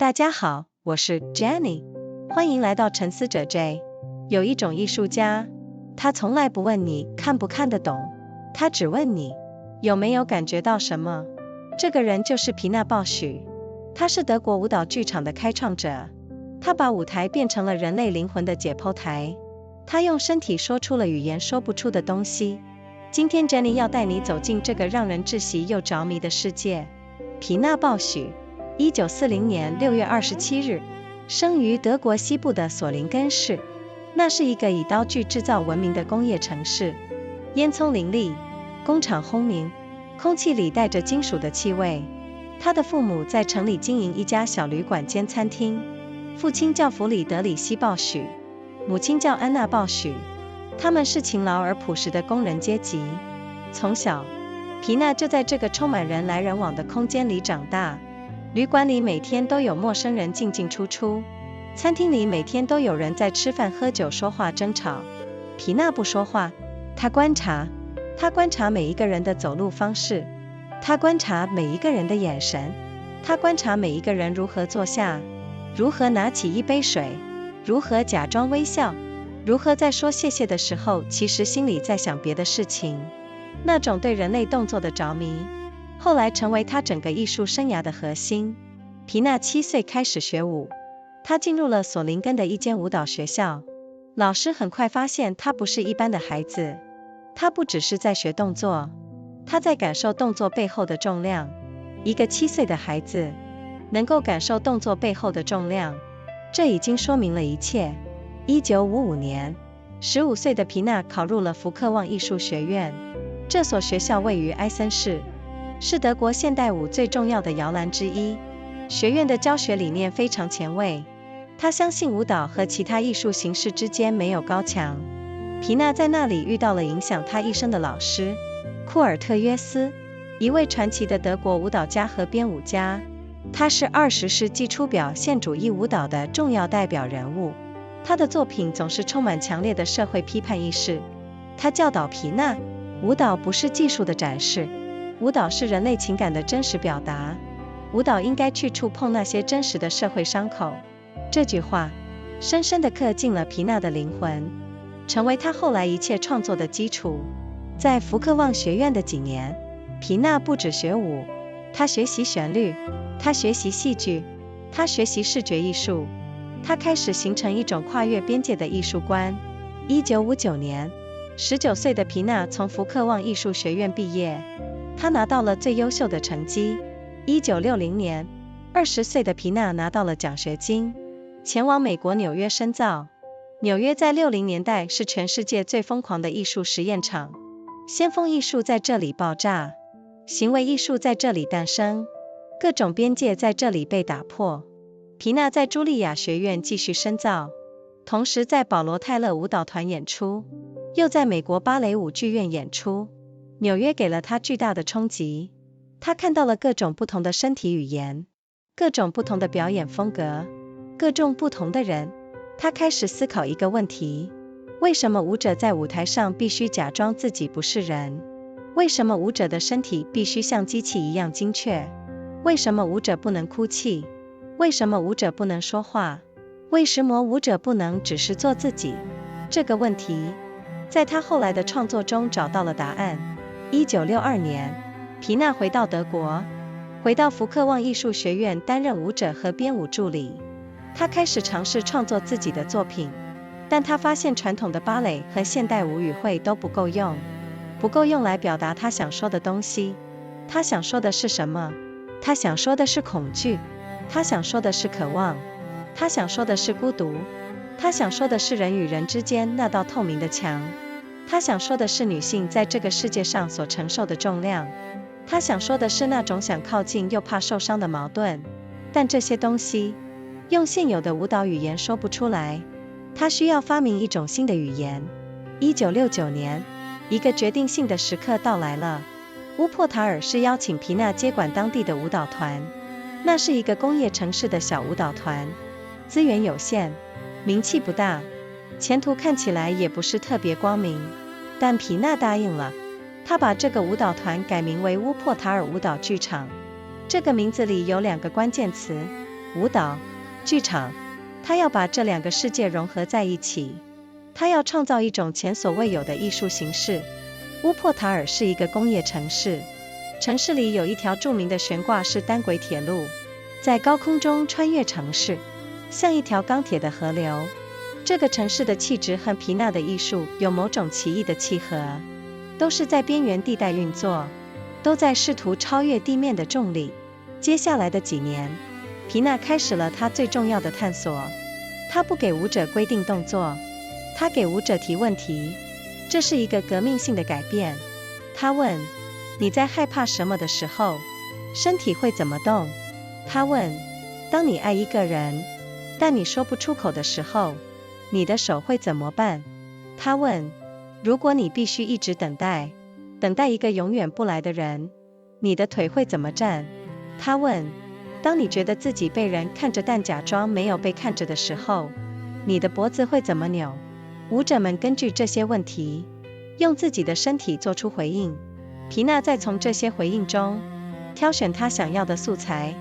大家好，我是 Jenny， 欢迎来到沉思者 J。 有一种艺术家，他从来不问你看不看得懂，他只问你有没有感觉到什么。这个人就是皮娜鮑许，他是德国舞蹈剧场的开创者，他把舞台变成了人类灵魂的解剖台，他用身体说出了语言说不出的东西。今天 Jenny 要带你走进这个让人窒息又着迷的世界。皮娜鮑许1940年6月27日生于德国西部的索林根市，那是一个以刀具制造闻名的工业城市，烟囱林立，工厂轰鸣，空气里带着金属的气味。他的父母在城里经营一家小旅馆兼餐厅，父亲叫弗里德里希·鲍许，母亲叫安娜·鲍许，他们是勤劳而朴实的工人阶级。从小，皮娜就在这个充满人来人往的空间里长大。旅馆里每天都有陌生人进进出出，餐厅里每天都有人在吃饭喝酒说话争吵。皮娜不说话，她观察每一个人的走路方式，她观察每一个人的眼神，她观察每一个人如何坐下，如何拿起一杯水，如何假装微笑，如何在说谢谢的时候其实心里在想别的事情。那种对人类动作的着迷，后来成为她整个艺术生涯的核心。皮娜7岁开始学舞，她进入了索林根的一间舞蹈学校。老师很快发现她不是一般的孩子，她不只是在学动作，她在感受动作背后的重量。一个7岁的孩子能够感受动作背后的重量，这已经说明了一切。1955年，15岁的皮娜考入了福克旺艺术学院，这所学校位于埃森市，是德国现代舞最重要的摇篮之一。学院的教学理念非常前卫，他相信舞蹈和其他艺术形式之间没有高墙。皮娜在那里遇到了影响他一生的老师库尔特约斯，一位传奇的德国舞蹈家和编舞家，他是20世纪初表现主义舞蹈的重要代表人物。他的作品总是充满强烈的社会批判意识。他教导皮娜，舞蹈不是技术的展示，舞蹈是人类情感的真实表达，舞蹈应该去触碰那些真实的社会伤口。这句话深深地刻进了皮娜的灵魂，成为她后来一切创作的基础。在福克旺学院的几年，皮娜不只学舞，她学习旋律，她学习戏剧，她学习视觉艺术，她开始形成一种跨越边界的艺术观。1959年，19岁的皮娜从福克旺艺术学院毕业，她拿到了最优秀的成绩。1960年，20岁的皮娜拿到了奖学金，前往美国纽约深造。纽约在60年代是全世界最疯狂的艺术实验场，先锋艺术在这里爆炸，行为艺术在这里诞生，各种边界在这里被打破。皮娜在茱莉亚学院继续深造，同时在保罗泰勒舞蹈团演出，又在美国芭蕾舞剧院演出。纽约给了她巨大的冲击，她看到了各种不同的身体语言，各种不同的表演风格，各种不同的人。她开始思考一个问题：为什么舞者在舞台上必须假装自己不是人？为什么舞者的身体必须像机器一样精确？为什么舞者不能哭泣？为什么舞者不能说话？为什么舞者不能只是做自己？这个问题在他后来的创作中找到了答案。1962年，皮娜回到德国，回到福克旺艺术学院担任舞者和编舞助理。他开始尝试创作自己的作品，但他发现传统的芭蕾和现代舞语汇都不够用来表达他想说的东西。他想说的是什么？他想说的是恐惧，他想说的是渴望，他想说的是孤独，他想说的是人与人之间那道透明的墙，他想说的是女性在这个世界上所承受的重量，他想说的是那种想靠近又怕受伤的矛盾。但这些东西用现有的舞蹈语言说不出来，他需要发明一种新的语言。1969年，一个决定性的时刻到来了。乌珀塔尔是邀请皮娜接管当地的舞蹈团，那是一个工业城市的小舞蹈团，资源有限，名气不大，前途看起来也不是特别光明。但皮娜答应了，她把这个舞蹈团改名为乌珀塔尔舞蹈剧场。这个名字里有2个关键词，舞蹈、剧场，她要把这两个世界融合在一起。她要创造一种前所未有的艺术形式。乌珀塔尔是一个工业城市，城市里有一条著名的悬挂式单轨铁路，在高空中穿越城市，像一条钢铁的河流。这个城市的气质和皮娜的艺术有某种奇异的契合，都是在边缘地带运作，都在试图超越地面的重力。接下来的几年，皮娜开始了她最重要的探索。她不给舞者规定动作，她给舞者提问题，这是一个革命性的改变。她问：你在害怕什么的时候，身体会怎么动？她问：当你爱一个人，但你说不出口的时候，你的手会怎么办？她问：如果你必须一直等待一个永远不来的人，你的腿会怎么站？她问：当你觉得自己被人看着但假装没有被看着的时候，你的脖子会怎么扭？舞者们根据这些问题，用自己的身体做出回应。皮娜再从这些回应中挑选她想要的素材，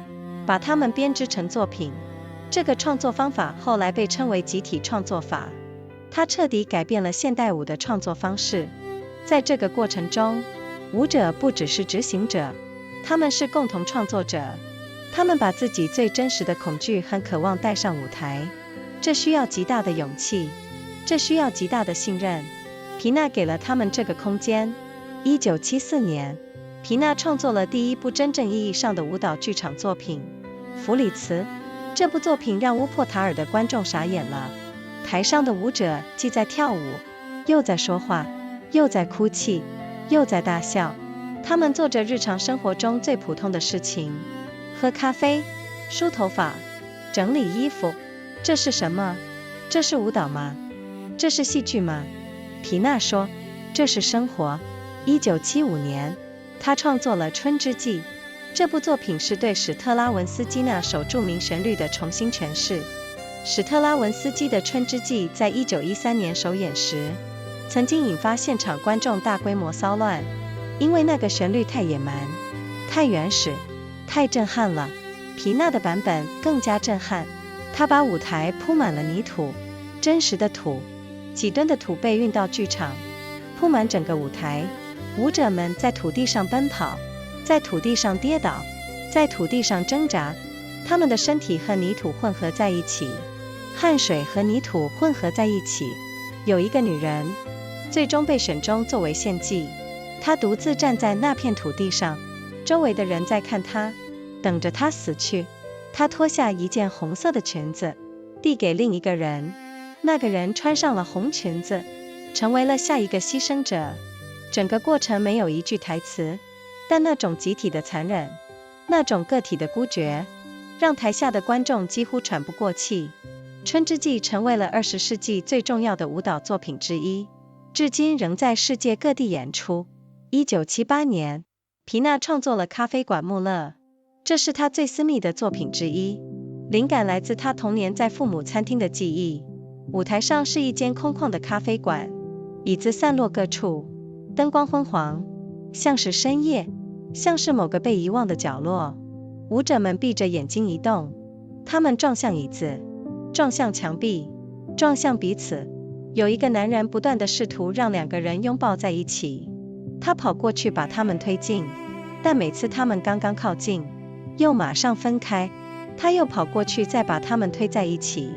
把它们编织成作品。这个创作方法后来被称为集体创作法，它彻底改变了现代舞的创作方式。在这个过程中，舞者不只是执行者，他们是共同创作者。他们把自己最真实的恐惧和渴望带上舞台，这需要极大的勇气，这需要极大的信任。皮娜给了他们这个空间。1974年，皮娜创作了第一部真正意义上的舞蹈剧场作品《弗里茨》。这部作品让乌珀塔尔的观众傻眼了。台上的舞者既在跳舞，又在说话，又在哭泣，又在大笑。他们做着日常生活中最普通的事情：喝咖啡、梳头发、整理衣服。这是什么？这是舞蹈吗？这是戏剧吗？皮娜说，这是生活。1975年，她创作了《春之祭》。这部作品是对史特拉文斯基那首著名旋律的重新诠释。史特拉文斯基的《春之祭》在1913年首演时，曾经引发现场观众大规模骚乱，因为那个旋律太野蛮、太原始、太震撼了。皮娜的版本更加震撼，她把舞台铺满了泥土，真实的土，几吨的土被运到剧场，铺满整个舞台。舞者们在土地上奔跑，在土地上跌倒，在土地上挣扎，他们的身体和泥土混合在一起，汗水和泥土混合在一起。有一个女人最终被选中作为献祭，她独自站在那片土地上，周围的人在看她，等着她死去。她脱下一件红色的裙子，递给另一个人，那个人穿上了红裙子，成为了下一个牺牲者。整个过程没有一句台词，但那种集体的残忍，那种个体的孤绝，让台下的观众几乎喘不过气。春之祭成为了20世纪最重要的舞蹈作品之一，至今仍在世界各地演出。1978年，皮娜创作了咖啡馆穆勒，这是她最私密的作品之一，灵感来自她童年在父母餐厅的记忆。舞台上是一间空旷的咖啡馆，椅子散落各处，灯光昏黄，像是深夜，像是某个被遗忘的角落。舞者们闭着眼睛移动，他们撞向椅子，撞向墙壁，撞向彼此。有一个男人不断地试图让两个人拥抱在一起，他跑过去把他们推进，但每次他们刚刚靠近，又马上分开。他又跑过去再把他们推在一起，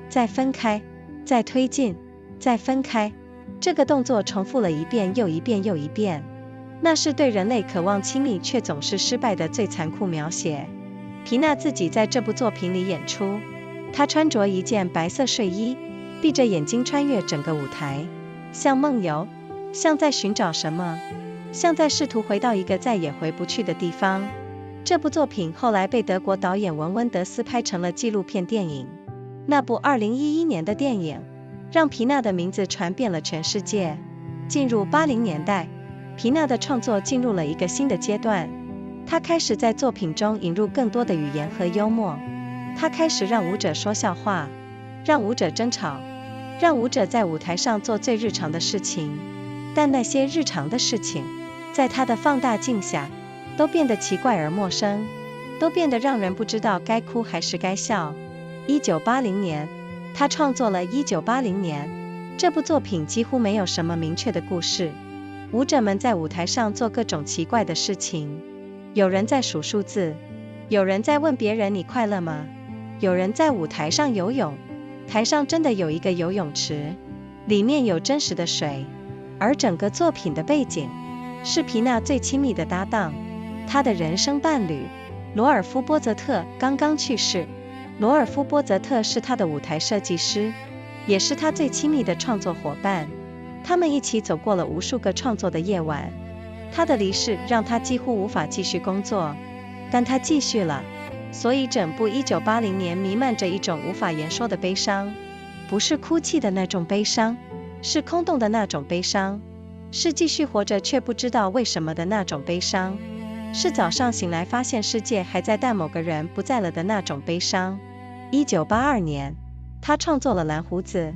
再分开，再推进，再分开。这个动作重复了一遍又一遍又一遍。那是对人类渴望亲密却总是失败的最残酷描写。皮娜自己在这部作品里演出，她穿着一件白色睡衣，闭着眼睛穿越整个舞台，像梦游，像在寻找什么，像在试图回到一个再也回不去的地方。这部作品后来被德国导演文温德斯拍成了纪录片电影。那部2011年的电影让皮娜的名字传遍了全世界。进入80年代，皮娜的创作进入了一个新的阶段，她开始在作品中引入更多的语言和幽默。她开始让舞者说笑话，让舞者争吵，让舞者在舞台上做最日常的事情。但那些日常的事情，在她的放大镜下，都变得奇怪而陌生。都变得让人不知道该哭还是该笑。1980年，他创作了1980年。这部作品几乎没有什么明确的故事，舞者们在舞台上做各种奇怪的事情，有人在数数字，有人在问别人你快乐吗？有人在舞台上游泳，台上真的有一个游泳池，里面有真实的水，而整个作品的背景是皮娜最亲密的搭档，她的人生伴侣罗尔夫·波泽特刚刚去世。罗尔夫·波泽特是他的舞台设计师，也是他最亲密的创作伙伴，他们一起走过了无数个创作的夜晚。他的离世让他几乎无法继续工作，但他继续了，所以整部1980年弥漫着一种无法言说的悲伤，不是哭泣的那种悲伤，是空洞的那种悲伤，是继续活着却不知道为什么的那种悲伤，是早上醒来发现世界还在但某个人不在了的那种悲伤。1982年，他创作了《蓝胡子》。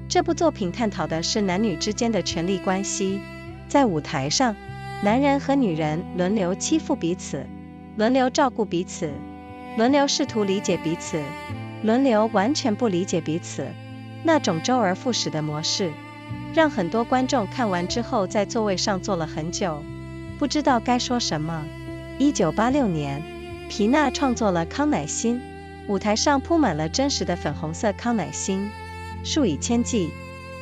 这部作品探讨的是男女之间的权力关系，在舞台上，男人和女人轮流欺负彼此，轮流照顾彼此，轮流试图理解彼此，轮流完全不理解彼此。那种周而复始的模式，让很多观众看完之后在座位上坐了很久，不知道该说什么。1986年，皮娜创作了康乃馨，舞台上铺满了真实的粉红色康乃馨，数以千计，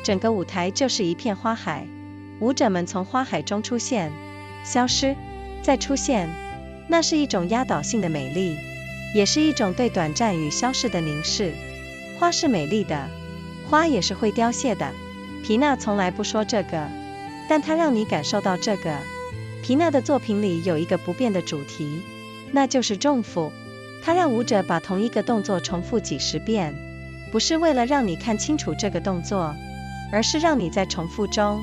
整个舞台就是一片花海，舞者们从花海中出现，消失，再出现，那是一种压倒性的美丽，也是一种对短暂与消逝的凝视。花是美丽的，花也是会凋谢的。皮娜从来不说这个，但她让你感受到这个。皮娜的作品里有一个不变的主题，那就是重复。她让舞者把同一个动作重复几十遍，不是为了让你看清楚这个动作，而是让你在重复中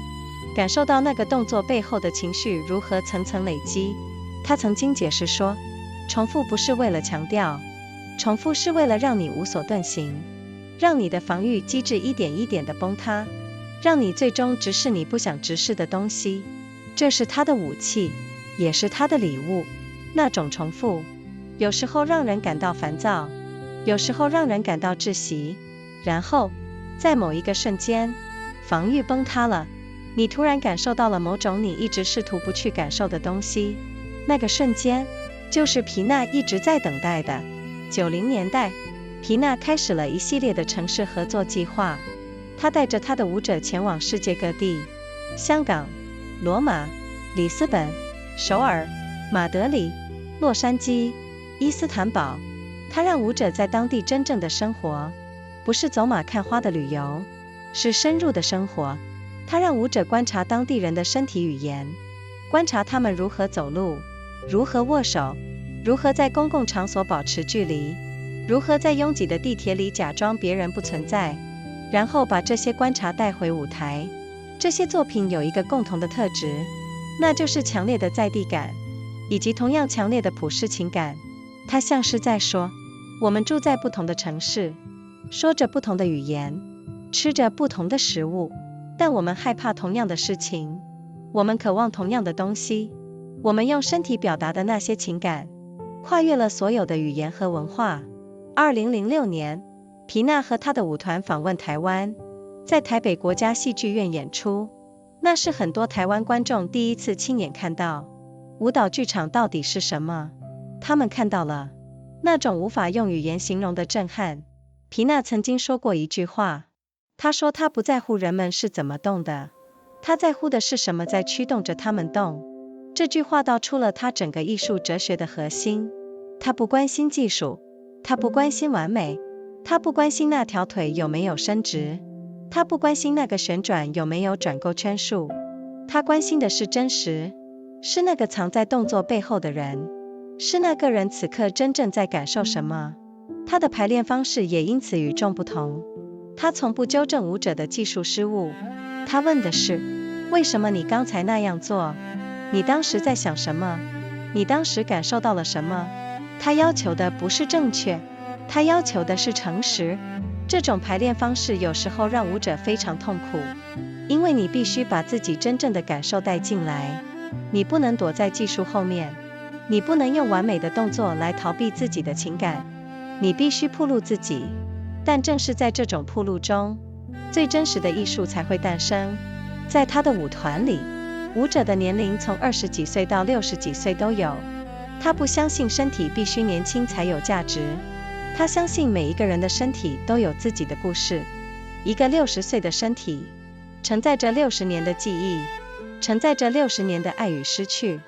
感受到那个动作背后的情绪如何层层累积。她曾经解释说，重复不是为了强调，重复是为了让你无所遁形，让你的防御机制一点一点地崩塌，让你最终直视你不想直视的东西。这是他的武器，也是他的礼物。那种重复，有时候让人感到烦躁，有时候让人感到窒息，然后，在某一个瞬间，防御崩塌了，你突然感受到了某种你一直试图不去感受的东西。那个瞬间，就是皮娜一直在等待的。90年代，皮娜开始了一系列的城市合作计划，她带着她的舞者前往世界各地，香港、罗马、里斯本、首尔、马德里、洛杉矶、伊斯坦堡。他让舞者在当地真正的生活，不是走马看花的旅游，是深入的生活。他让舞者观察当地人的身体语言，观察他们如何走路，如何握手，如何在公共场所保持距离，如何在拥挤的地铁里假装别人不存在，然后把这些观察带回舞台。这些作品有一个共同的特质，那就是强烈的在地感，以及同样强烈的普世情感。它像是在说，我们住在不同的城市，说着不同的语言，吃着不同的食物，但我们害怕同样的事情，我们渴望同样的东西，我们用身体表达的那些情感，跨越了所有的语言和文化。2006年，皮娜和她的舞团访问台湾，在台北国家戏剧院演出，那是很多台湾观众第一次亲眼看到舞蹈剧场到底是什么。他们看到了那种无法用语言形容的震撼。皮娜曾经说过一句话，她说她不在乎人们是怎么动的，她在乎的是什么在驱动着他们动。这句话道出了她整个艺术哲学的核心。她不关心技术，她不关心完美，她不关心那条腿有没有伸直，她不关心那个旋转有没有转够圈数，她关心的是真实，是那个藏在动作背后的人，是那个人此刻真正在感受什么。他的排练方式也因此与众不同，他从不纠正舞者的技术失误，他问的是，为什么你刚才那样做？你当时在想什么？你当时感受到了什么？他要求的不是正确，他要求的是诚实。这种排练方式有时候让舞者非常痛苦，因为你必须把自己真正的感受带进来，你不能躲在技术后面，你不能用完美的动作来逃避自己的情感，你必须暴露自己。但正是在这种暴露中，最真实的艺术才会诞生。在他的舞团里，舞者的年龄从20几岁到60几岁都有。他不相信身体必须年轻才有价值，他相信每一个人的身体都有自己的故事。一个60岁的身体，承载着60年的记忆，承载着60年的爱与失去，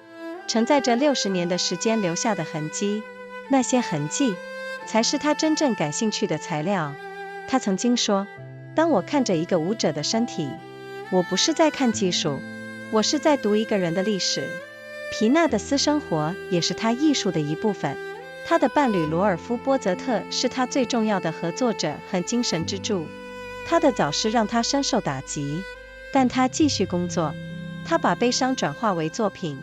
承载着60年的时间留下的痕迹。那些痕迹才是他真正感兴趣的材料。他曾经说，当我看着一个舞者的身体，我不是在看技术，我是在读一个人的历史。皮娜的私生活也是他艺术的一部分。他的伴侣罗尔夫·波泽特是他最重要的合作者和精神支柱。他的早逝让他深受打击，但他继续工作。他把悲伤转化为作品，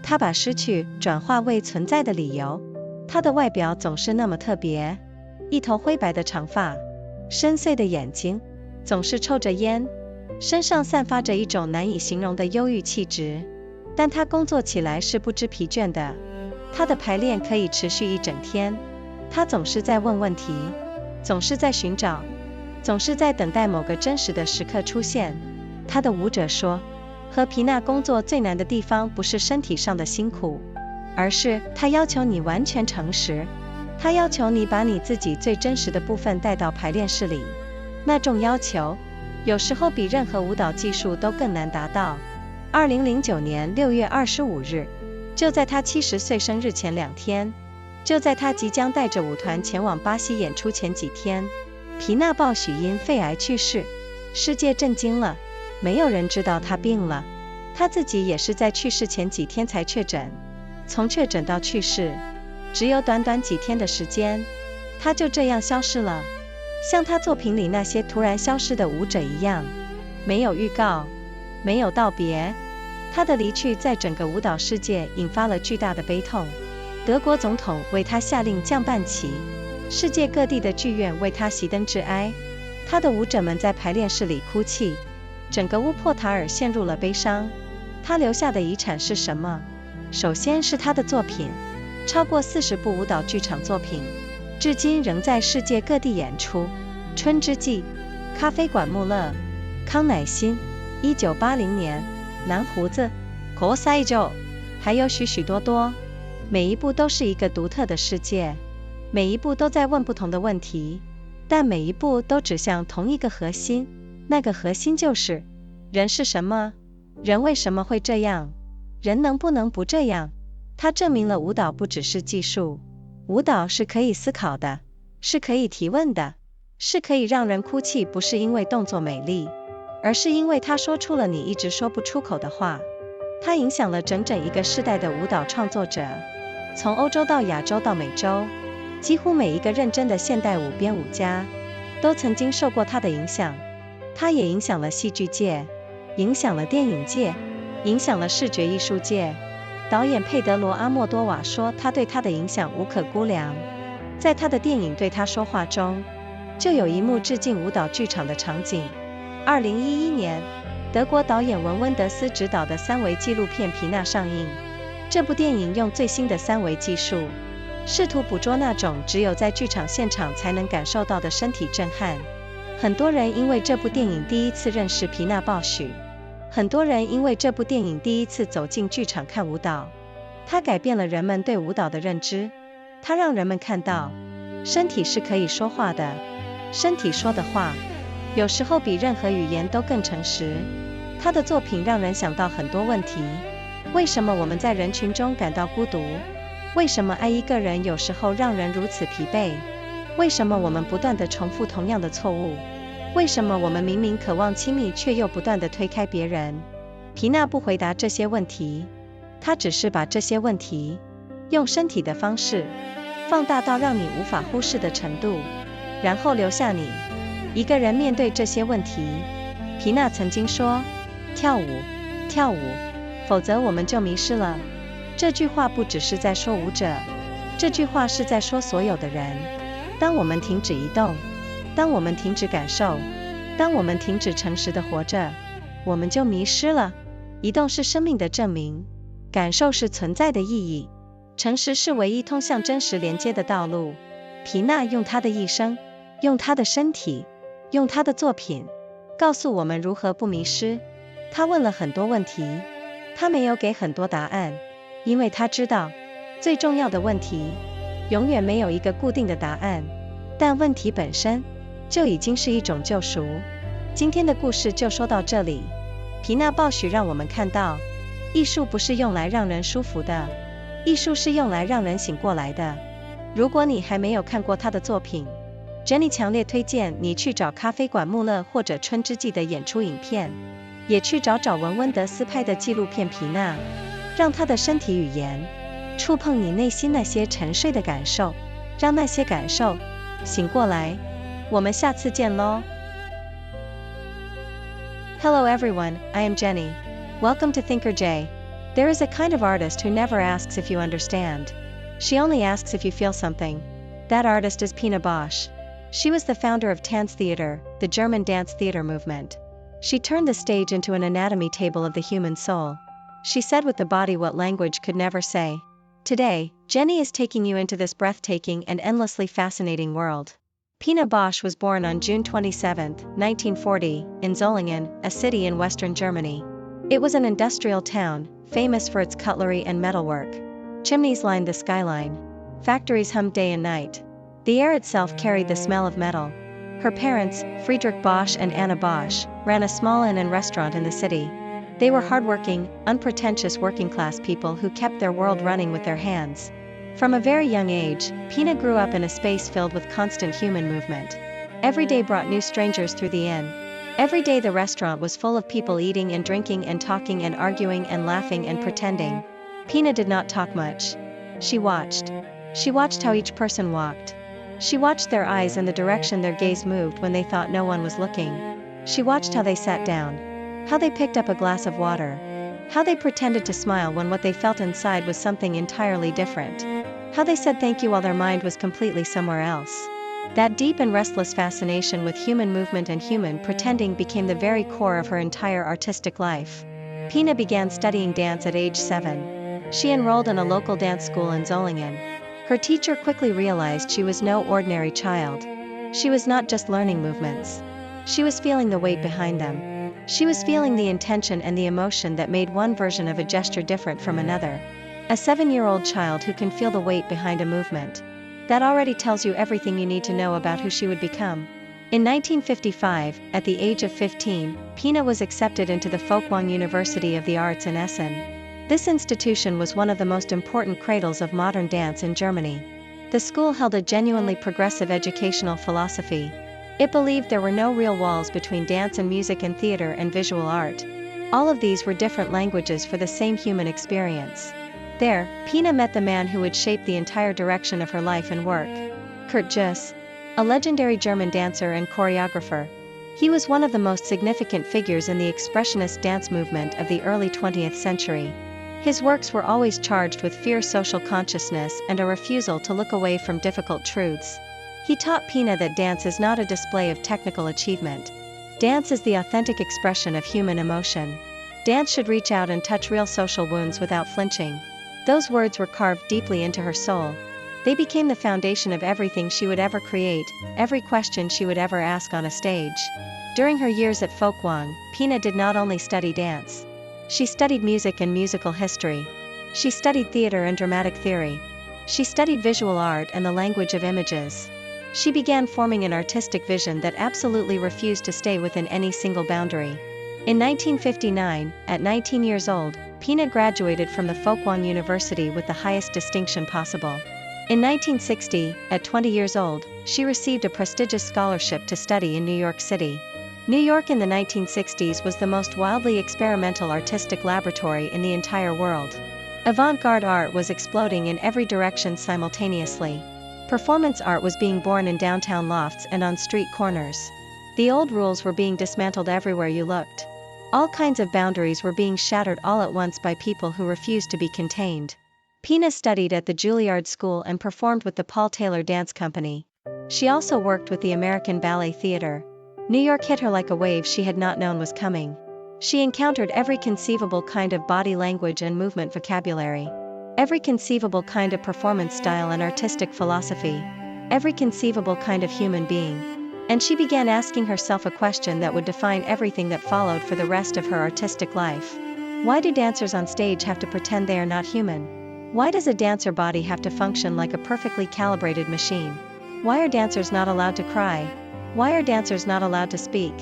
他把失去转化为存在的理由。他的外表总是那么特别，一头灰白的长发，深邃的眼睛，总是抽着烟，身上散发着一种难以形容的忧郁气质。但他工作起来是不知疲倦的，他的排练可以持续一整天。他总是在问问题，总是在寻找，总是在等待某个真实的时刻出现。他的舞者说，和皮娜工作最难的地方不是身体上的辛苦，而是他要求你完全诚实，他要求你把你自己最真实的部分带到排练室里。那种要求有时候比任何舞蹈技术都更难达到。2009年6月25日，就在他70岁生日前2天，就在他即将带着舞团前往巴西演出前几天，皮娜鲍许因肺癌去世。世界震惊了，没有人知道他病了。他自己也是在去世前几天才确诊，从确诊到去世只有短短几天的时间，他就这样消失了，像他作品里那些突然消失的舞者一样，没有预告，没有道别。他的离去在整个舞蹈世界引发了巨大的悲痛。德国总统为他下令降半旗，世界各地的剧院为他熄灯致哀，他的舞者们在排练室里哭泣，整个乌珀塔尔陷入了悲伤。他留下的遗产是什么？首先是他的作品，超过40部舞蹈剧场作品，至今仍在世界各地演出。春之祭、咖啡馆穆勒、康乃馨、1980年、南胡子、口塞酒，还有许许多多，每一部都是一个独特的世界，每一部都在问不同的问题，但每一部都指向同一个核心，那个核心就是人是什么，人为什么会这样，人能不能不这样。它证明了舞蹈不只是技术，舞蹈是可以思考的，是可以提问的，是可以让人哭泣，不是因为动作美丽，而是因为他说出了你一直说不出口的话。他影响了整整一个世代的舞蹈创作者，从欧洲到亚洲到美洲，几乎每一个认真的现代舞编舞家都曾经受过他的影响。他也影响了戏剧界，影响了电影界，影响了视觉艺术界。导演佩德罗·阿莫多瓦说，他对他的影响无可估量。在他的电影《对他说话》中，就有一幕致敬舞蹈剧场的场景。2011年，德国导演文温德斯执导的3维纪录片《皮娜》上映。这部电影用最新的3维技术，试图捕捉那种只有在剧场现场才能感受到的身体震撼。很多人因为这部电影第一次认识皮娜鲍许，很多人因为这部电影第一次走进剧场看舞蹈。它改变了人们对舞蹈的认知，它让人们看到身体是可以说话的，身体说的话有时候比任何语言都更诚实。他的作品让人想到很多问题：为什么我们在人群中感到孤独？为什么爱一个人有时候让人如此疲惫？为什么我们不断地重复同样的错误？为什么我们明明渴望亲密，却又不断地推开别人？皮娜不回答这些问题，她只是把这些问题用身体的方式放大到让你无法忽视的程度，然后留下你一个人面对这些问题。皮娜曾经说，跳舞，跳舞，否则我们就迷失了。这句话不只是在说舞者，这句话是在说所有的人。当我们停止移动，当我们停止感受，当我们停止诚实的活着，我们就迷失了。移动是生命的证明，感受是存在的意义。诚实是唯一通向真实连接的道路。皮娜用她的一生，用她的身体，用她的作品，告诉我们如何不迷失。她问了很多问题，她没有给很多答案，因为她知道，最重要的问题，永远没有一个固定的答案，但问题本身，就已经是一种救赎。今天的故事就说到这里。皮娜鲍许让我们看到，艺术不是用来让人舒服的，艺术是用来让人醒过来的。如果你还没有看过她的作品， Jenny 强烈推荐你去找咖啡馆穆勒或者春之祭的演出影片，也去找文温德斯拍的纪录片《皮娜》，让她的身体语言触碰你内心那些沉睡的感受，让那些感受醒过来。我们下次见咯。Hello everyone, I am Jenny. Welcome to Thinker J. There is a kind of artist who never asks if you understand. She only asks if you feel something. That artist is Pina Bausch. She was the founder of Tanz Theater, the German dance theater movement. She turned the stage into an anatomy table of the human soul. She said with the body what language could never say. Today, Jenny is taking you into this breathtaking and endlessly fascinating world. Pina Bausch was born on June 27, 1940, in Solingen, a city in western Germany. It was an industrial town, famous for its cutlery and metalwork. Chimneys lined the skyline. Factories hummed day and night. The air itself carried the smell of metal. Her parents, Friedrich Bosch and Anna Bosch, ran a small inn and restaurant in the city. They were hardworking, unpretentious working-class people who kept their world running with their hands. From a very young age, Pina grew up in a space filled with constant human movement. Every day brought new strangers through the inn. Every day the restaurant was full of people eating and drinking and talking and arguing and laughing and pretending. Pina did not talk much. She watched. She watched how each person walked. She watched their eyes and the direction their gaze moved when they thought no one was looking. She watched how they sat down, how they picked up a glass of water, how they pretended to smile when what they felt inside was something entirely different, how they said thank you while their mind was completely somewhere else. That deep and restless fascination with human movement and human pretending became the very core of her entire artistic life. Pina began studying dance at age 7. She enrolled in a local dance school in Solingen. Her teacher quickly realized she was no ordinary child. She was not just learning movements. She was feeling the weight behind them. She was feeling the intention and the emotion that made one version of a gesture different from another. A 7-year-old child who can feel the weight behind a movement. That already tells you everything you need to know about who she would become. In 1955, at the age of 15, Pina was accepted into the Folkwang University of the Arts in Essen. This institution was one of the most important cradles of modern dance in Germany. The school held a genuinely progressive educational philosophy. It believed there were no real walls between dance and music and theater and visual art. All of these were different languages for the same human experience. There, Pina met the man who would shape the entire direction of her life and work. Kurt Jooss, a legendary German dancer and choreographer. He was one of the most significant figures in the expressionist dance movement of the early 20th century. His works were always charged with fierce social consciousness and a refusal to look away from difficult truths. He taught Pina that dance is not a display of technical achievement. Dance is the authentic expression of human emotion. Dance should reach out and touch real social wounds without flinching. Those words were carved deeply into her soul. They became the foundation of everything she would ever create, every question she would ever ask on a stage. During her years at Folkwang, Pina did not only study dance. She studied music and musical history. She studied theater and dramatic theory. She studied visual art and the language of images. She began forming an artistic vision that absolutely refused to stay within any single boundary. In 1959, at 19 years old, Pina graduated from the Folkwang University with the highest distinction possible. In 1960, at 20 years old, she received a prestigious scholarship to study in New York City. New York in the 1960s was the most wildly experimental artistic laboratory in the entire world. Avant-garde art was exploding in every direction simultaneously. Performance art was being born in downtown lofts and on street corners. The old rules were being dismantled everywhere you looked. All kinds of boundaries were being shattered all at once by people who refused to be contained. Pina studied at the Juilliard School and performed with the Paul Taylor Dance Company. She also worked with the American Ballet Theater. New York hit her like a wave she had not known was coming. She encountered every conceivable kind of body language and movement vocabulary. every conceivable kind of performance style and artistic philosophy, every conceivable kind of human being. And she began asking herself a question that would define everything that followed for the rest of her artistic life. Why do dancers on stage have to pretend they are not human? Why does a dancer body have to function like a perfectly calibrated machine? Why are dancers not allowed to cry? Why are dancers not allowed to speak?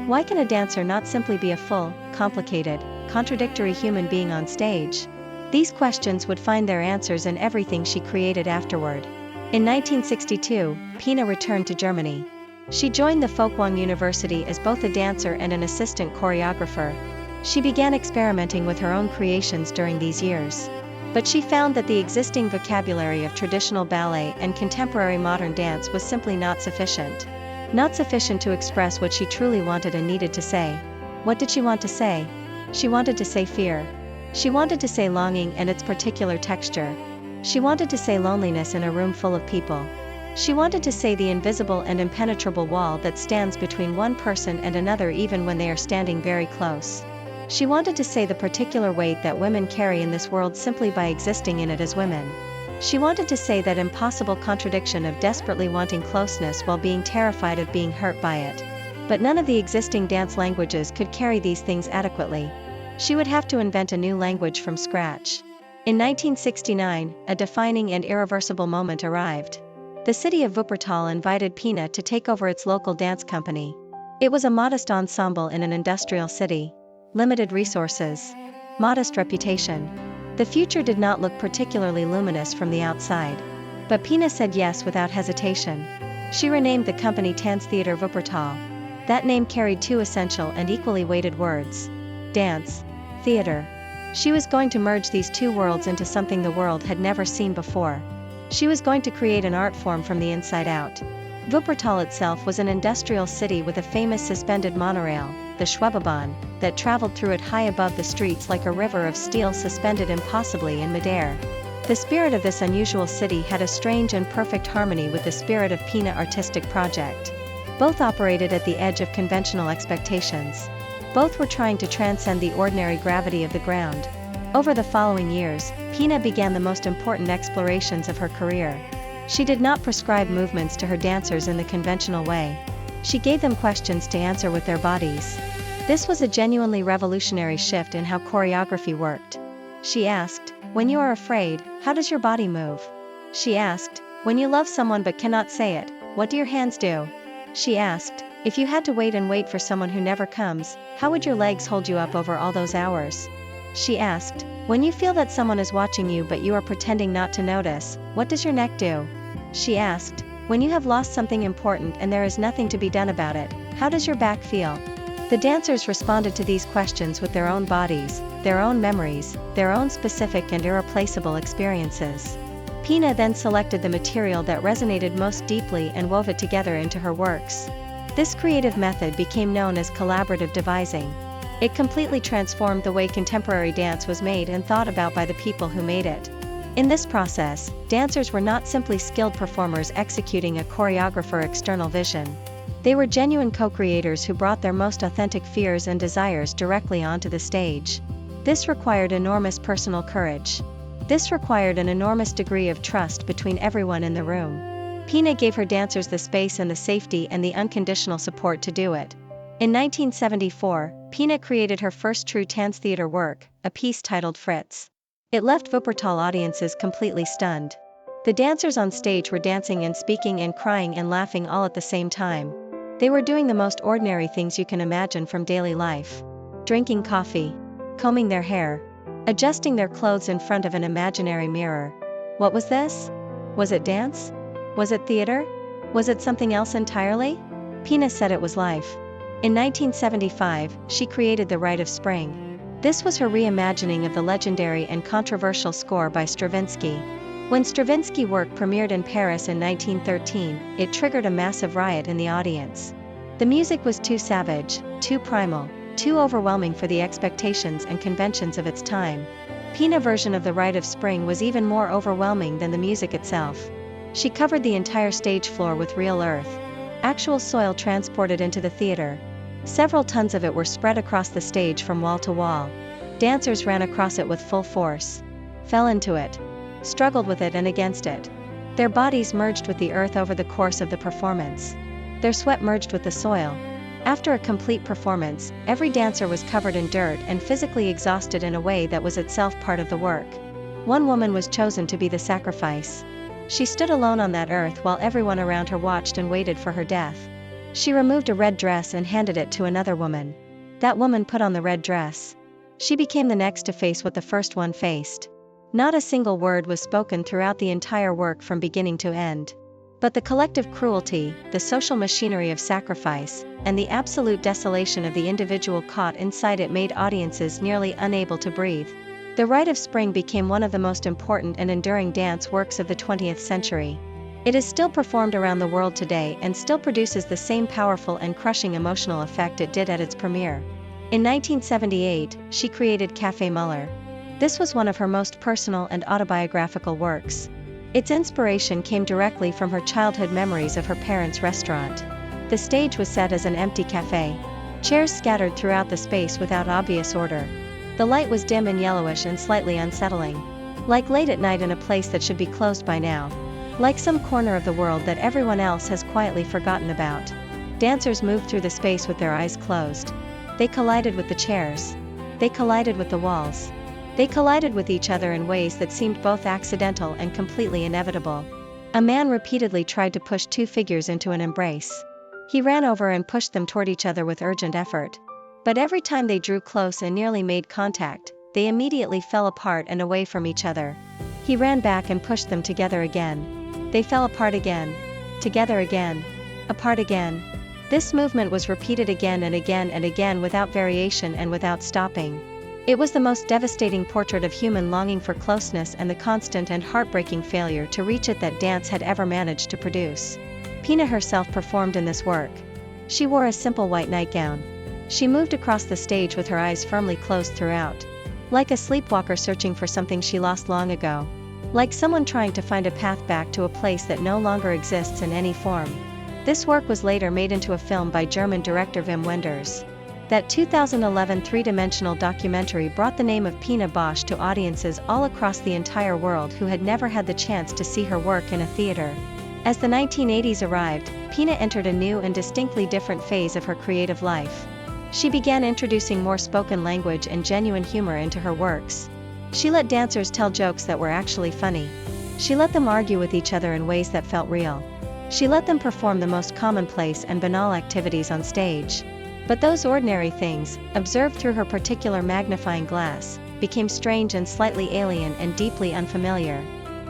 Why can a dancer not simply be a full, complicated, contradictory human being on stage? These questions would find their answers in everything she created afterward. In 1962, Pina returned to Germany. She joined the Folkwang University as both a dancer and an assistant choreographer. She began experimenting with her own creations during these years. But she found that the existing vocabulary of traditional ballet and contemporary modern dance was simply not sufficient. Not sufficient to express what she truly wanted and needed to say. What did she want to say? She wanted to say fear. She wanted to say longing and its particular texture. She wanted to say loneliness in a room full of people. She wanted to say the invisible and impenetrable wall that stands between one person and another even when they are standing very close. She wanted to say the particular weight that women carry in this world simply by existing in it as women. She wanted to say that impossible contradiction of desperately wanting closeness while being terrified of being hurt by it. But none of the existing dance languages could carry these things adequately. She would have to invent a new language from scratch. In 1969, a defining and irreversible moment arrived. The city of Wuppertal invited Pina to take over its local dance company. It was a modest ensemble in an industrial city. Limited resources. Modest reputation. The future did not look particularly luminous from the outside. But Pina said yes without hesitation. She renamed the company Tanztheater Wuppertal. That name carried two essential and equally weighted words. Dance. Theater. She was going to merge these two worlds into something the world had never seen before. She was going to create an art form from the inside out. Wuppertal itself was an industrial city with a famous suspended monorail, the Schwebebahn, that traveled through it high above the streets like a river of steel suspended impossibly in midair. The spirit of this unusual city had a strange and perfect harmony with the spirit of Pina artistic project. Both operated at the edge of conventional expectations. Both were trying to transcend the ordinary gravity of the ground. Over the following years, Pina began the most important explorations of her career. She did not prescribe movements to her dancers in the conventional way. She gave them questions to answer with their bodies. This was a genuinely revolutionary shift in how choreography worked. She asked, "When you are afraid, how does your body move?" She asked, "When you love someone but cannot say it, what do your hands do?" She asked, "If you had to wait for someone who never comes, how would your legs hold you up over all those hours?" She asked, "When you feel that someone is watching you but you are pretending not to notice, what does your neck do?" She asked, "When you have lost something important and there is nothing to be done about it, how does your back feel?" The dancers responded to these questions with their own bodies, their own memories, their own specific and irreplaceable experiences. Pina then selected the material that resonated most deeply and wove it together into her works. This creative method became known as collaborative devising. It completely transformed the way contemporary dance was made and thought about by the people who made it. In this process, dancers were not simply skilled performers executing a choreographer's external vision. They were genuine co-creators who brought their most authentic fears and desires directly onto the stage. This required enormous personal courage. This required an enormous degree of trust between everyone in the room. Pina gave her dancers the space and the safety and the unconditional support to do it. In 1974, Pina created her first true Tanztheater work, a piece titled Fritz. It left Wuppertal audiences completely stunned. The dancers on stage were dancing and speaking and crying and laughing all at the same time. They were doing the most ordinary things you can imagine from daily life. Drinking coffee, combing their hair, adjusting their clothes in front of an imaginary mirror. What was this? Was it dance? Was it theater? Was it something else entirely? Pina said it was life. In 1975, she created The Rite of Spring. This was her reimagining of the legendary and controversial score by Stravinsky. When Stravinsky's work premiered in Paris in 1913, it triggered a massive riot in the audience. The music was too savage, too primal, too overwhelming for the expectations and conventions of its time. Pina's version of The Rite of Spring was even more overwhelming than the music itself. She covered the entire stage floor with real earth. Actual soil transported into the theater. Several tons of it were spread across the stage from wall to wall. Dancers ran across it with full force. fell into it, struggled with it and against it. Their bodies merged with the earth over the course of the performance. Their sweat merged with the soil. After a complete performance, every dancer was covered in dirt and physically exhausted in a way that was itself part of the work. One woman was chosen to be the sacrifice. She stood alone on that earth while everyone around her watched and waited for her death. She removed a red dress and handed it to another woman. That woman put on the red dress. She became the next to face what the first one faced. Not a single word was spoken throughout the entire work from beginning to end. But the collective cruelty, the social machinery of sacrifice, and the absolute desolation of the individual caught inside it made audiences nearly unable to breathe. The Rite of Spring became one of the most important and enduring dance works of the 20th century. It is still performed around the world today and still produces the same powerful and crushing emotional effect it did at its premiere. In 1978, she created Café Muller. This was one of her most personal and autobiographical works. Its inspiration came directly from her childhood memories of her parents' restaurant. The stage was set as an empty cafe. Chairs scattered throughout the space without obvious order. The light was dim and yellowish and slightly unsettling. Like late at night in a place that should be closed by now. Like some corner of the world that everyone else has quietly forgotten about. Dancers moved through the space with their eyes closed. They collided with the chairs. They collided with the walls. They collided with each other in ways that seemed both accidental and completely inevitable. A man repeatedly tried to push two figures into an embrace. He ran over and pushed them toward each other with urgent effort. But every time they drew close and nearly made contact, they immediately fell apart and away from each other. He ran back and pushed them together again. They fell apart again. Together again. Apart again. This movement was repeated again and again and again without variation and without stopping. It was the most devastating portrait of human longing for closeness and the constant and heartbreaking failure to reach it that dance had ever managed to produce. Pina herself performed in this work. She wore a simple white nightgown. She moved across the stage with her eyes firmly closed throughout. Like a sleepwalker searching for something she lost long ago. Like someone trying to find a path back to a place that no longer exists in any form. This work was later made into a film by German director Wim Wenders. That 2011 three-dimensional documentary brought the name of Pina Bausch to audiences all across the entire world who had never had the chance to see her work in a theater. As the 1980s arrived, Pina entered a new and distinctly different phase of her creative life. She began introducing more spoken language and genuine humor into her works. She let dancers tell jokes that were actually funny. She let them argue with each other in ways that felt real. She let them perform the most commonplace and banal activities on stage. But those ordinary things, observed through her particular magnifying glass, became strange and slightly alien and deeply unfamiliar.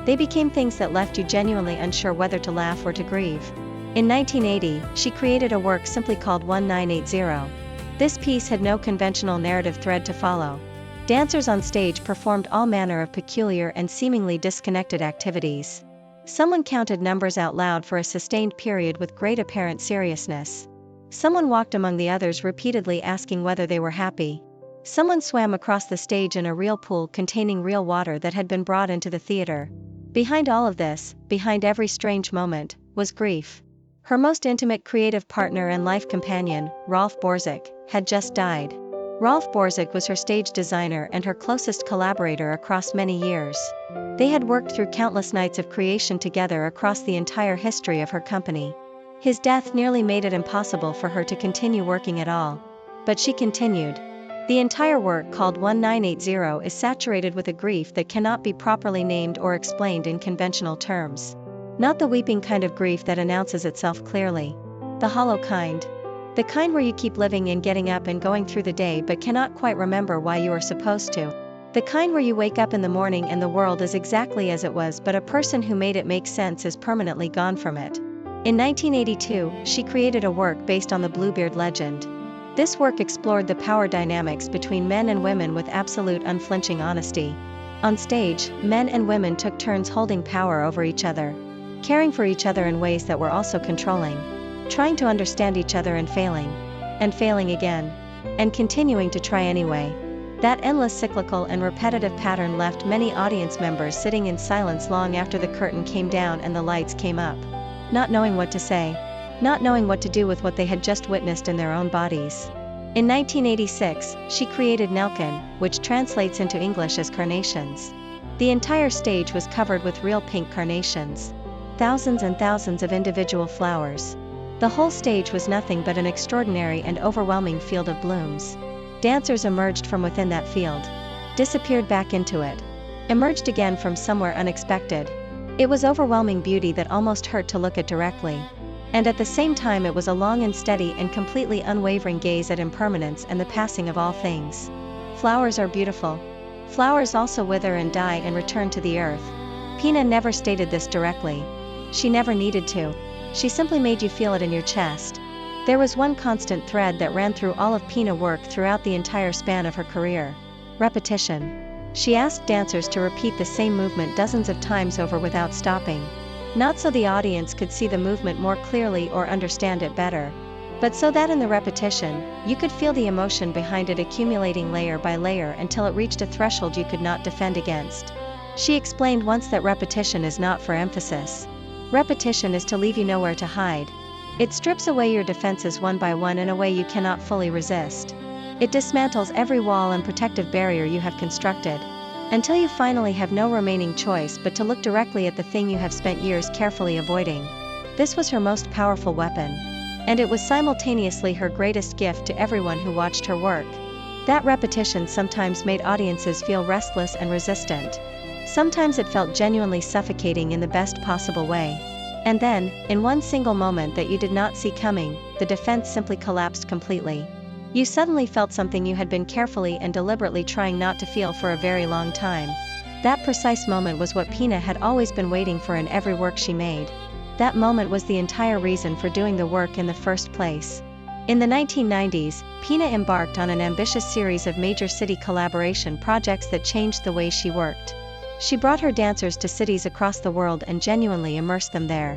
They became things that left you genuinely unsure whether to laugh or to grieve. In 1980, she created a work simply called 1980. This piece had no conventional narrative thread to follow. Dancers on stage performed all manner of peculiar and seemingly disconnected activities. Someone counted numbers out loud for a sustained period with great apparent seriousness. Someone walked among the others repeatedly asking whether they were happy. Someone swam across the stage in a real pool containing real water that had been brought into the theater. Behind all of this, behind every strange moment, was grief. Her most intimate creative partner and life companion, Rolf Borzig, had just died. Rolf Borzig was her stage designer and her closest collaborator across many years. They had worked through countless nights of creation together across the entire history of her company. His death nearly made it impossible for her to continue working at all. But she continued. The entire work called 1980 is saturated with a grief that cannot be properly named or explained in conventional terms. Not the weeping kind of grief that announces itself clearly. The hollow kind. The kind where you keep living and getting up and going through the day but cannot quite remember why you are supposed to. The kind where you wake up in the morning and the world is exactly as it was, but a person who made it make sense is permanently gone from it. In 1982, she created a work based on the Bluebeard legend. This work explored the power dynamics between men and women with absolute unflinching honesty. On stage, men and women took turns holding power over each other, caring for each other in ways that were also controlling, trying to understand each other and failing again, and continuing to try anyway. That endless cyclical and repetitive pattern left many audience members sitting in silence long after the curtain came down and the lights came up. Not knowing what to say, not knowing what to do with what they had just witnessed in their own bodies. In 1986, she created Nelken, which translates into English as carnations. The entire stage was covered with real pink carnations. Thousands and thousands of individual flowers. The whole stage was nothing but an extraordinary and overwhelming field of blooms. Dancers emerged from within that field, disappeared back into it, emerged again from somewhere unexpected. It was overwhelming beauty that almost hurt to look at directly. And at the same time it was a long and steady and completely unwavering gaze at impermanence and the passing of all things. Flowers are beautiful. Flowers also wither and die and return to the earth. Pina never stated this directly. She never needed to. She simply made you feel it in your chest. There was one constant thread that ran through all of Pina's work throughout the entire span of her career. Repetition. She asked dancers to repeat the same movement dozens of times over without stopping. Not so the audience could see the movement more clearly or understand it better, but so that in the repetition, you could feel the emotion behind it accumulating layer by layer until it reached a threshold you could not defend against. She explained once that repetition is not for emphasis. Repetition is to leave you nowhere to hide. It strips away your defenses one by one in a way you cannot fully resist. It dismantles every wall and protective barrier you have constructed, until you finally have no remaining choice but to look directly at the thing you have spent years carefully avoiding. This was her most powerful weapon. And it was simultaneously her greatest gift to everyone who watched her work. That repetition sometimes made audiences feel restless and resistant. Sometimes it felt genuinely suffocating in the best possible way. And then, in one single moment that you did not see coming, the defense simply collapsed completely. You suddenly felt something you had been carefully and deliberately trying not to feel for a very long time. That precise moment was what Pina had always been waiting for in every work she made. That moment was the entire reason for doing the work in the first place. In the 1990s, Pina embarked on an ambitious series of major city collaboration projects that changed the way she worked. She brought her dancers to cities across the world and genuinely immersed them there.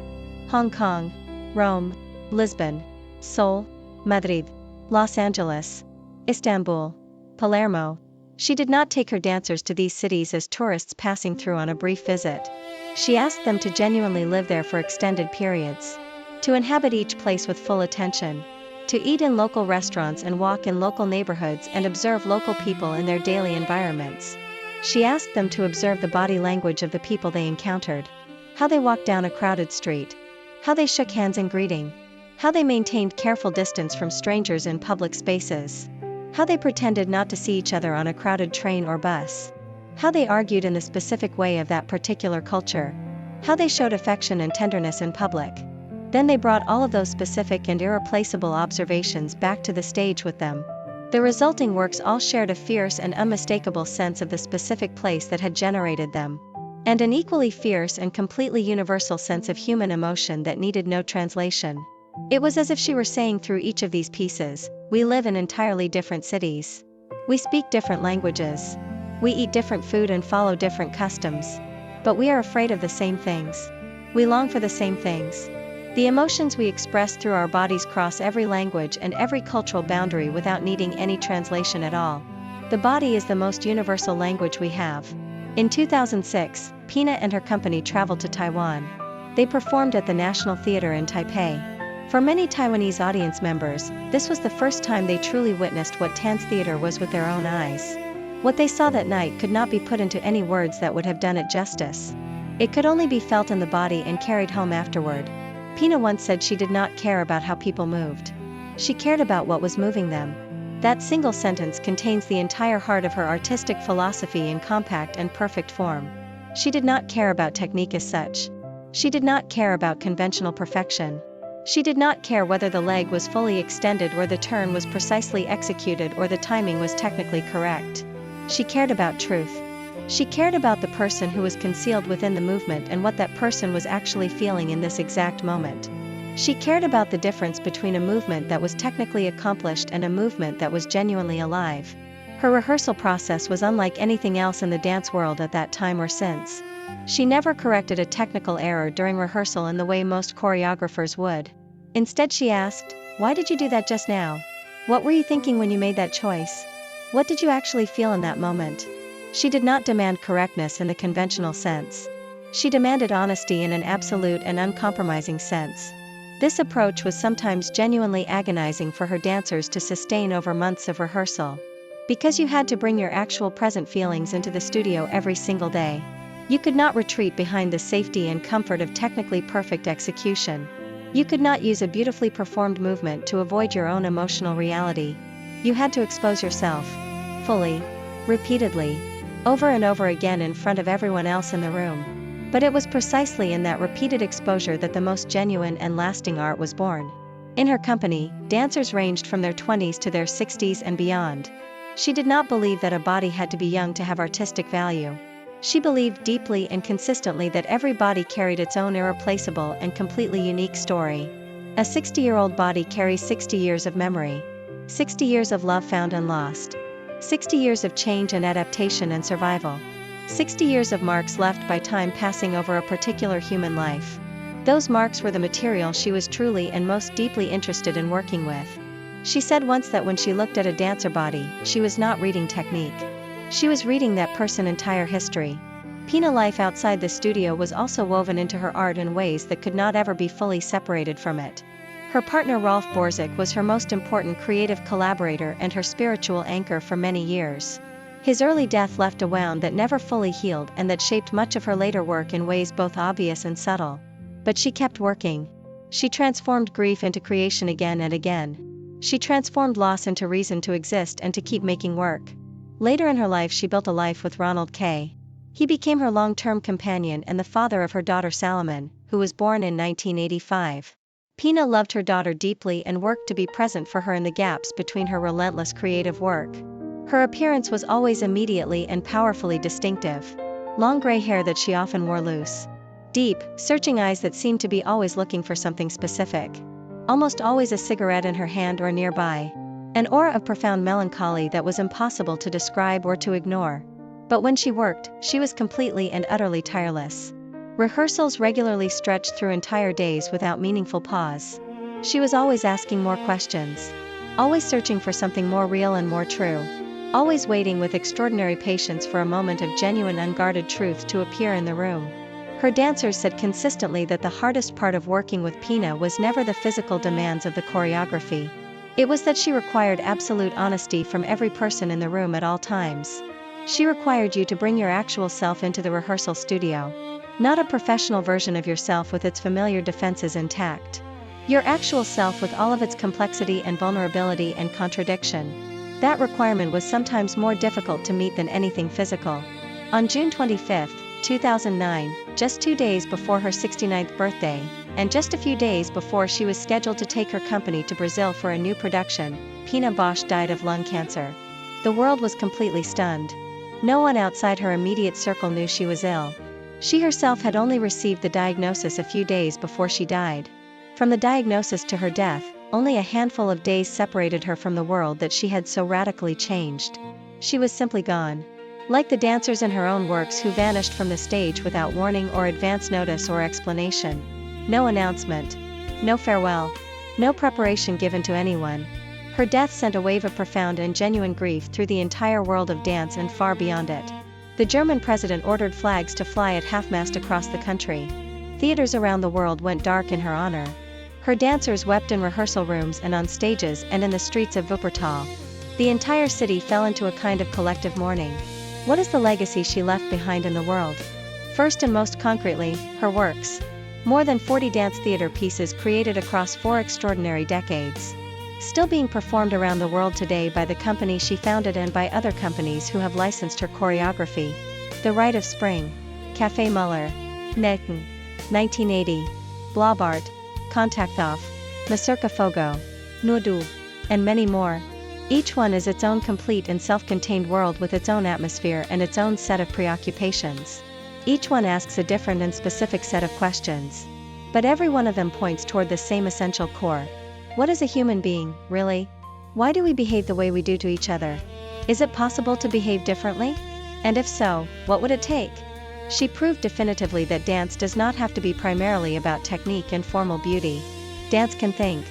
Hong Kong, Rome, Lisbon, Seoul, Madrid, Los Angeles, Istanbul, Palermo. She did not take her dancers to these cities as tourists passing through on a brief visit. She asked them to genuinely live there for extended periods, to inhabit each place with full attention, to eat in local restaurants and walk in local neighborhoods and observe local people in their daily environments. She asked them to observe the body language of the people they encountered, how they walked down a crowded street, how they shook hands in greeting, how they maintained careful distance from strangers in public spaces, how they pretended not to see each other on a crowded train or bus, how they argued in the specific way of that particular culture, how they showed affection and tenderness in public. Then they brought all of those specific and irreplaceable observations back to the stage with them. The resulting works all shared a fierce and unmistakable sense of the specific place that had generated them, and an equally fierce and completely universal sense of human emotion that needed no translation. It was as if she were saying through each of these pieces, we live in entirely different cities. We speak different languages. We eat different food and follow different customs. But we are afraid of the same things. We long for the same things. The emotions we express through our bodies cross every language and every cultural boundary without needing any translation at all. The body is the most universal language we have. In 2006, Pina and her company traveled to Taiwan. They performed at the National Theatre in Taipei. For many Taiwanese audience members, this was the first time they truly witnessed what dance theater was with their own eyes. What they saw that night could not be put into any words that would have done it justice. It could only be felt in the body and carried home afterward. Pina once said she did not care about how people moved. She cared about what was moving them. That single sentence contains the entire heart of her artistic philosophy in compact and perfect form. She did not care about technique as such. She did not care about conventional perfection. She did not care whether the leg was fully extended or the turn was precisely executed or the timing was technically correct. She cared about truth. She cared about the person who was concealed within the movement and what that person was actually feeling in this exact moment. She cared about the difference between a movement that was technically accomplished and a movement that was genuinely alive. Her rehearsal process was unlike anything else in the dance world at that time or since. She never corrected a technical error during rehearsal in the way most choreographers would. Instead she asked, "Why did you do that just now? What were you thinking when you made that choice? What did you actually feel in that moment?" She did not demand correctness in the conventional sense. She demanded honesty in an absolute and uncompromising sense. This approach was sometimes genuinely agonizing for her dancers to sustain over months of rehearsal. Because you had to bring your actual present feelings into the studio every single day. You could not retreat behind the safety and comfort of technically perfect execution. You could not use a beautifully performed movement to avoid your own emotional reality. You had to expose yourself. Fully. Repeatedly. Over and over again in front of everyone else in the room. But it was precisely in that repeated exposure that the most genuine and lasting art was born. In her company, dancers ranged from their 20s to their 60s and beyond. She did not believe that a body had to be young to have artistic value. She believed deeply and consistently that every body carried its own irreplaceable and completely unique story. A 60-year-old body carries 60 years of memory. 60 years of love found and lost. 60 years of change and adaptation and survival. 60 years of marks left by time passing over a particular human life. Those marks were the material she was truly and most deeply interested in working with. She said once that when she looked at a dancer body, she was not reading technique. She was reading that person's entire history. Pina life outside the studio was also woven into her art in ways that could not ever be fully separated from it. Her partner Rolf Borzik was her most important creative collaborator and her spiritual anchor for many years. His early death left a wound that never fully healed and that shaped much of her later work in ways both obvious and subtle. But she kept working. She transformed grief into creation again and again. She transformed loss into reason to exist and to keep making work. Later in her life she built a life with Ronald K. He became her long-term companion and the father of her daughter Salomon, who was born in 1985. Pina loved her daughter deeply and worked to be present for her in the gaps between her relentless creative work. Her appearance was always immediately and powerfully distinctive. Long gray hair that she often wore loose. Deep, searching eyes that seemed to be always looking for something specific. Almost always a cigarette in her hand or nearby. An aura of profound melancholy that was impossible to describe or to ignore. But when she worked, she was completely and utterly tireless. Rehearsals regularly stretched through entire days without meaningful pause. She was always asking more questions. Always searching for something more real and more true. Always waiting with extraordinary patience for a moment of genuine unguarded truth to appear in the room. Her dancers said consistently that the hardest part of working with Pina was never the physical demands of the choreography. It was that she required absolute honesty from every person in the room at all times. She required you to bring your actual self into the rehearsal studio. Not a professional version of yourself with its familiar defenses intact. Your actual self with all of its complexity and vulnerability and contradiction. That requirement was sometimes more difficult to meet than anything physical. On June 25, 2009, just 2 days before her 69th birthday, and just a few days before she was scheduled to take her company to Brazil for a new production, Pina Bausch died of lung cancer. The world was completely stunned. No one outside her immediate circle knew she was ill. She herself had only received the diagnosis a few days before she died. From the diagnosis to her death, only a handful of days separated her from the world that she had so radically changed. She was simply gone. Like the dancers in her own works who vanished from the stage without warning or advance notice or explanation. No announcement. No farewell. No preparation given to anyone. Her death sent a wave of profound and genuine grief through the entire world of dance and far beyond it. The German president ordered flags to fly at half-mast across the country. Theaters around the world went dark in her honor. Her dancers wept in rehearsal rooms and on stages and in the streets of Wuppertal. The entire city fell into a kind of collective mourning. What is the legacy she left behind in the world? First and most concretely, her works. More than 40 dance theater pieces created across 4 extraordinary decades. Still being performed around the world today by the company she founded and by other companies who have licensed her choreography. The Rite of Spring. Café Muller. Necken. 1980. Blabart. Kontakthof. Mazurka Fogo. Nur du. And many more. Each one is its own complete and self-contained world with its own atmosphere and its own set of preoccupations. Each one asks a different and specific set of questions. But every one of them points toward the same essential core. What is a human being, really? Why do we behave the way we do to each other? Is it possible to behave differently? And if so, what would it take? She proved definitively that dance does not have to be primarily about technique and formal beauty. Dance can think.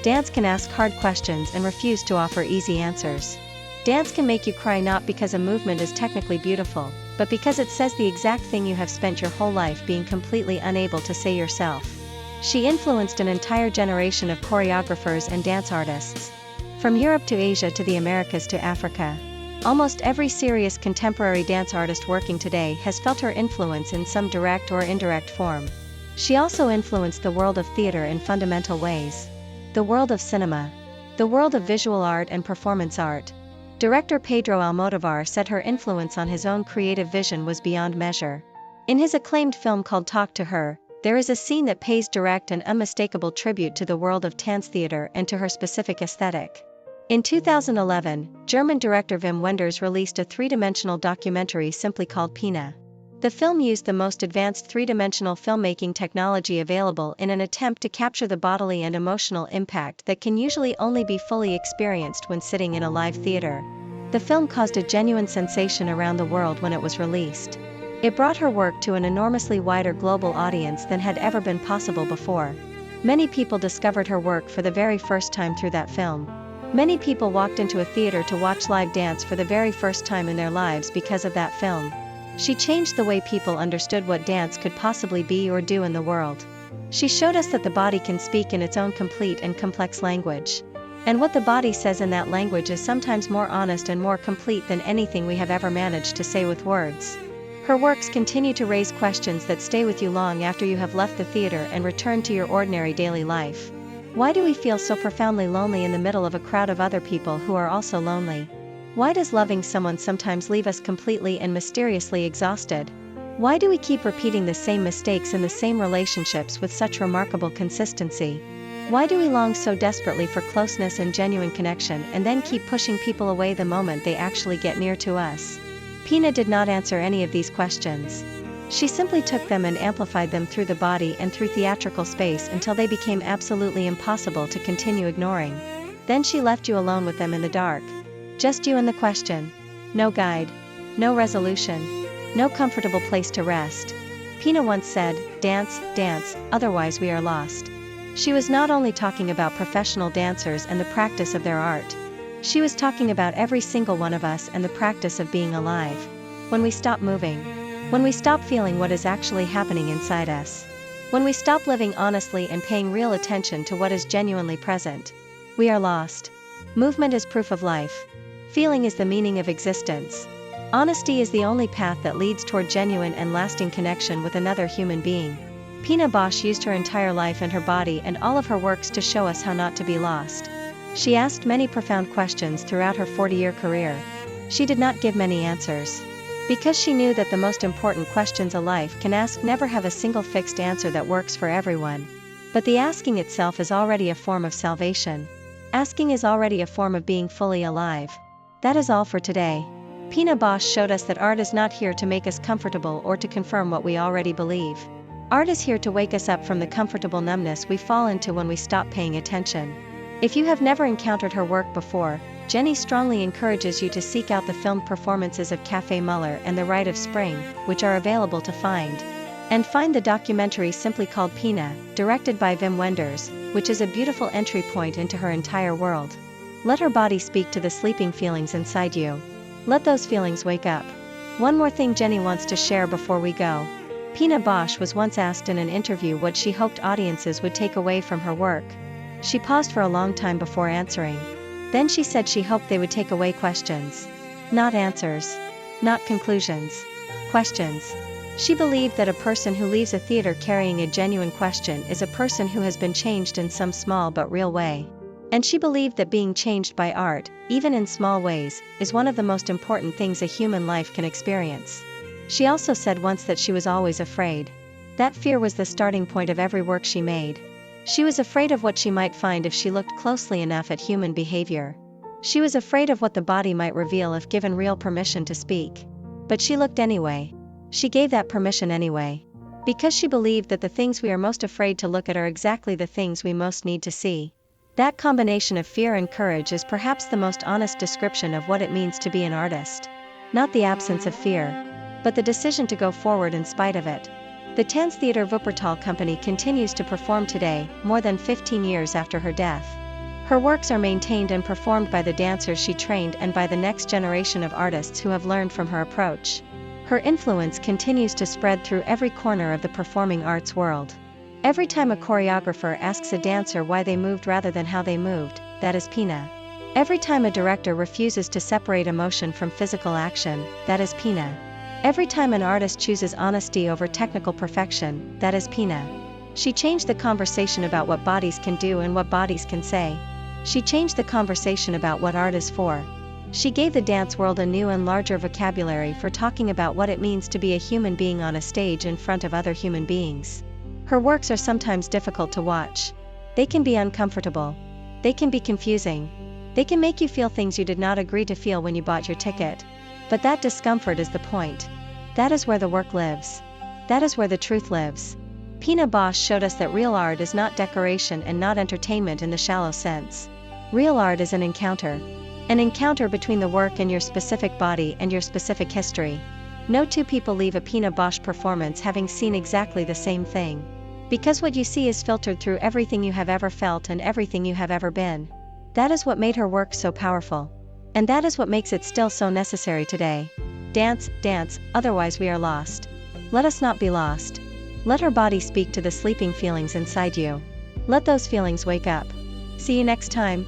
Dance can ask hard questions and refuse to offer easy answers. Dance can make you cry not because a movement is technically beautiful, but because it says the exact thing you have spent your whole life being completely unable to say yourself. She influenced an entire generation of choreographers and dance artists. From Europe to Asia to the Americas to Africa. Almost every serious contemporary dance artist working today has felt her influence in some direct or indirect form. She also influenced the world of theater in fundamental ways. The world of cinema. The world of visual art and performance art. Director Pedro Almodóvar said her influence on his own creative vision was beyond measure. In his acclaimed film called Talk to Her, there is a scene that pays direct and unmistakable tribute to the world of dance theater and to her specific aesthetic. In 2011, German director Wim Wenders released a three-dimensional documentary simply called Pina. The film used the most advanced three-dimensional filmmaking technology available in an attempt to capture the bodily and emotional impact that can usually only be fully experienced when sitting in a live theater. The film caused a genuine sensation around the world when it was released. It brought her work to an enormously wider global audience than had ever been possible before. Many people discovered her work for the very first time through that film. Many people walked into a theater to watch live dance for the very first time in their lives because of that film. She changed the way people understood what dance could possibly be or do in the world. She showed us that the body can speak in its own complete and complex language. And what the body says in that language is sometimes more honest and more complete than anything we have ever managed to say with words. Her works continue to raise questions that stay with you long after you have left the theater and returned to your ordinary daily life. Why do we feel so profoundly lonely in the middle of a crowd of other people who are also lonely? Why does loving someone sometimes leave us completely and mysteriously exhausted? Why do we keep repeating the same mistakes in the same relationships with such remarkable consistency? Why do we long so desperately for closeness and genuine connection and then keep pushing people away the moment they actually get near to us? Pina did not answer any of these questions. She simply took them and amplified them through the body and through theatrical space until they became absolutely impossible to continue ignoring. Then she left you alone with them in the dark. Just you and the question. No guide. No resolution. No comfortable place to rest. Pina once said, "Dance, dance, otherwise we are lost." She was not only talking about professional dancers and the practice of their art. She was talking about every single one of us and the practice of being alive. When we stop moving. When we stop feeling what is actually happening inside us. When we stop living honestly and paying real attention to what is genuinely present. We are lost. Movement is proof of life. Feeling is the meaning of existence. Honesty is the only path that leads toward genuine and lasting connection with another human being. Pina Bausch used her entire life and her body and all of her works to show us how not to be lost. She asked many profound questions throughout her 40-year career. She did not give many answers. Because she knew that the most important questions a life can ask never have a single fixed answer that works for everyone. But the asking itself is already a form of salvation. Asking is already a form of being fully alive. That is all for today. Pina Bausch showed us that art is not here to make us comfortable or to confirm what we already believe. Art is here to wake us up from the comfortable numbness we fall into when we stop paying attention. If you have never encountered her work before, Jenny strongly encourages you to seek out the filmed performances of Café Muller and The Rite of Spring, which are available to find. And find the documentary simply called Pina, directed by Wim Wenders, which is a beautiful entry point into her entire world. Let her body speak to the sleeping feelings inside you. Let those feelings wake up. One more thing Jenny wants to share before we go. Pina Bausch was once asked in an interview what she hoped audiences would take away from her work. She paused for a long time before answering. Then she said she hoped they would take away questions. Not answers. Not conclusions. Questions. She believed that a person who leaves a theater carrying a genuine question is a person who has been changed in some small but real way. And she believed that being changed by art, even in small ways, is one of the most important things a human life can experience. She also said once that she was always afraid. That fear was the starting point of every work she made. She was afraid of what she might find if she looked closely enough at human behavior. She was afraid of what the body might reveal if given real permission to speak. But she looked anyway. She gave that permission anyway. Because she believed that the things we are most afraid to look at are exactly the things we most need to see. That combination of fear and courage is perhaps the most honest description of what it means to be an artist. Not the absence of fear, but the decision to go forward in spite of it. The Tanztheater Wuppertal Company continues to perform today, more than 15 years after her death. Her works are maintained and performed by the dancers she trained and by the next generation of artists who have learned from her approach. Her influence continues to spread through every corner of the performing arts world. Every time a choreographer asks a dancer why they moved rather than how they moved, that is Pina. Every time a director refuses to separate emotion from physical action, that is Pina. Every time an artist chooses honesty over technical perfection, that is Pina. She changed the conversation about what bodies can do and what bodies can say. She changed the conversation about what art is for. She gave the dance world a new and larger vocabulary for talking about what it means to be a human being on a stage in front of other human beings. Her works are sometimes difficult to watch. They can be uncomfortable. They can be confusing. They can make you feel things you did not agree to feel when you bought your ticket. But that discomfort is the point. That is where the work lives. That is where the truth lives. Pina Bausch showed us that real art is not decoration and not entertainment in the shallow sense. Real art is an encounter. An encounter between the work and your specific body and your specific history. No two people leave a Pina Bausch performance having seen exactly the same thing. Because what you see is filtered through everything you have ever felt and everything you have ever been. That is what made her work so powerful. And that is what makes it still so necessary today. Dance, dance, otherwise we are lost. Let us not be lost. Let her body speak to the sleeping feelings inside you. Let those feelings wake up. See you next time.